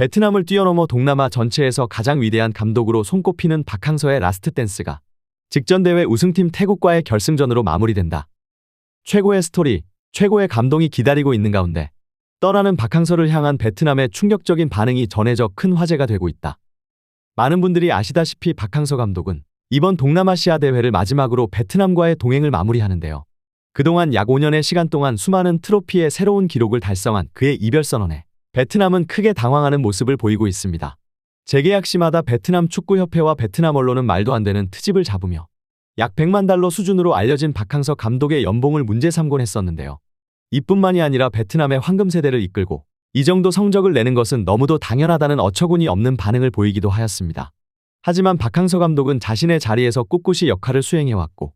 베트남을 뛰어넘어 동남아 전체에서 가장 위대한 감독으로 손꼽히는 박항서의 라스트 댄스가 직전 대회 우승팀 태국과의 결승전으로 마무리된다. 최고의 스토리, 최고의 감동이 기다리고 있는 가운데 떠나는 박항서를 향한 베트남의 충격적인 반응이 전해져 큰 화제가 되고 있다. 많은 분들이 아시다시피 박항서 감독은 이번 동남아시아 대회를 마지막으로 베트남과의 동행을 마무리하는데요. 그동안 약 5년의 시간 동안 수많은 트로피의 새로운 기록을 달성한 그의 이별 선언에 베트남은 크게 당황하는 모습을 보이고 있습니다. 재계약 시마다 베트남 축구협회와 베트남 언론은 말도 안 되는 트집을 잡으며 약 100만 달러 수준으로 알려진 박항서 감독의 연봉을 문제 삼곤 했었는데요. 이뿐만이 아니라 베트남의 황금 세대를 이끌고 이 정도 성적을 내는 것은 너무도 당연하다는 어처구니 없는 반응을 보이기도 하였습니다. 하지만 박항서 감독은 자신의 자리에서 꿋꿋이 역할을 수행해왔고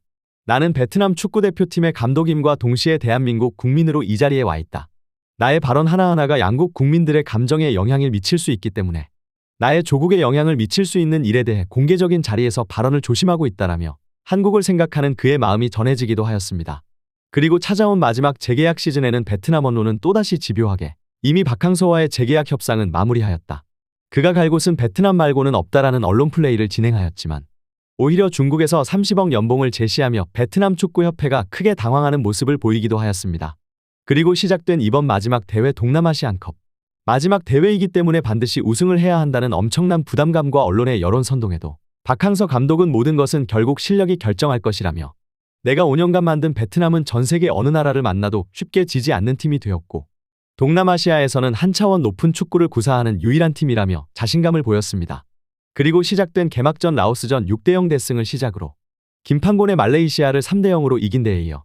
나는 베트남 축구대표팀의 감독임과 동시에 대한민국 국민으로 이 자리에 와 있다. 나의 발언 하나하나가 양국 국민들의 감정에 영향을 미칠 수 있기 때문에 나의 조국에 영향을 미칠 수 있는 일에 대해 공개적인 자리에서 발언을 조심하고 있다라며 한국을 생각하는 그의 마음이 전해지기도 하였습니다. 그리고 찾아온 마지막 재계약 시즌에는 베트남 언론은 또다시 집요하게 이미 박항서와의 재계약 협상은 마무리하였다. 그가 갈 곳은 베트남 말고는 없다라는 언론 플레이를 진행하였지만 오히려 중국에서 30억 연봉을 제시하며 베트남 축구협회가 크게 당황하는 모습을 보이기도 하였습니다. 그리고 시작된 이번 마지막 대회 동남아시안컵. 마지막 대회이기 때문에 반드시 우승을 해야 한다는 엄청난 부담감과 언론의 여론 선동에도 박항서 감독은 모든 것은 결국 실력이 결정할 것이라며 내가 5년간 만든 베트남은 전 세계 어느 나라를 만나도 쉽게 지지 않는 팀이 되었고 동남아시아에서는 한 차원 높은 축구를 구사하는 유일한 팀이라며 자신감을 보였습니다. 그리고 시작된 개막전 라오스전 6대0 대승을 시작으로 김판곤의 말레이시아를 3대0으로 이긴 데에 이어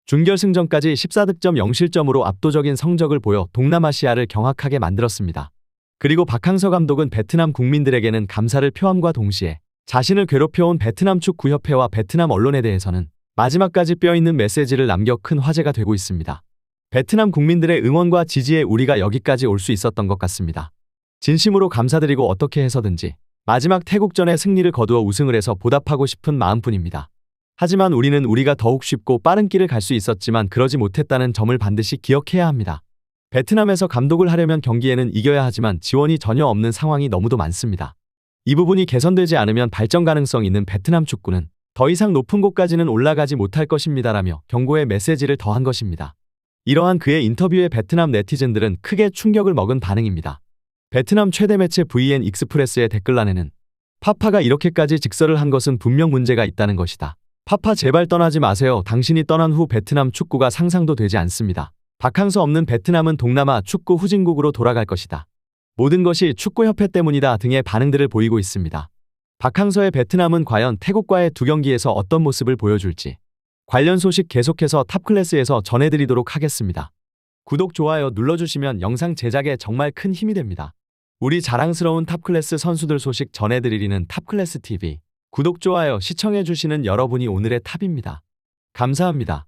준결승전까지 14득점 0실점으로 압도적인 성적을 보여 동남아시아를 경악하게 만들었습니다. 그리고 박항서 감독은 베트남 국민들에게는 감사를 표함과 동시에 자신을 괴롭혀온 베트남 축구협회와 베트남 언론에 대해서는 마지막까지 뼈있는 메시지를 남겨 큰 화제가 되고 있습니다. 베트남 국민들의 응원과 지지에 우리가 여기까지 올 수 있었던 것 같습니다. 진심으로 감사드리고 어떻게 해서든지 마지막 태국전의 승리를 거두어 우승을 해서 보답하고 싶은 마음뿐입니다. 하지만 우리는 우리가 더욱 쉽고 빠른 길을 갈 수 있었지만 그러지 못했다는 점을 반드시 기억해야 합니다. 베트남에서 감독을 하려면 경기에는 이겨야 하지만 지원이 전혀 없는 상황이 너무도 많습니다. 이 부분이 개선되지 않으면 발전 가능성 있는 베트남 축구는 더 이상 높은 곳까지는 올라가지 못할 것입니다라며 경고의 메시지를 더한 것입니다. 이러한 그의 인터뷰에 베트남 네티즌들은 크게 충격을 먹은 반응입니다. 베트남 최대 매체 VN 익스프레스의 댓글란에는 파파가 이렇게까지 직설을 한 것은 분명 문제가 있다는 것이다. 파파 제발 떠나지 마세요. 당신이 떠난 후 베트남 축구가 상상도 되지 않습니다. 박항서 없는 베트남은 동남아 축구 후진국으로 돌아갈 것이다. 모든 것이 축구협회 때문이다 등의 반응들을 보이고 있습니다. 박항서의 베트남은 과연 태국과의 두 경기에서 어떤 모습을 보여줄지 관련 소식 계속해서 탑클래스에서 전해드리도록 하겠습니다. 구독, 좋아요 눌러주시면 영상 제작에 정말 큰 힘이 됩니다. 우리 자랑스러운 탑클래스 선수들 소식 전해드리는 탑클래스 TV. 구독, 좋아요 시청해주시는 여러분이 오늘의 탑입니다. 감사합니다.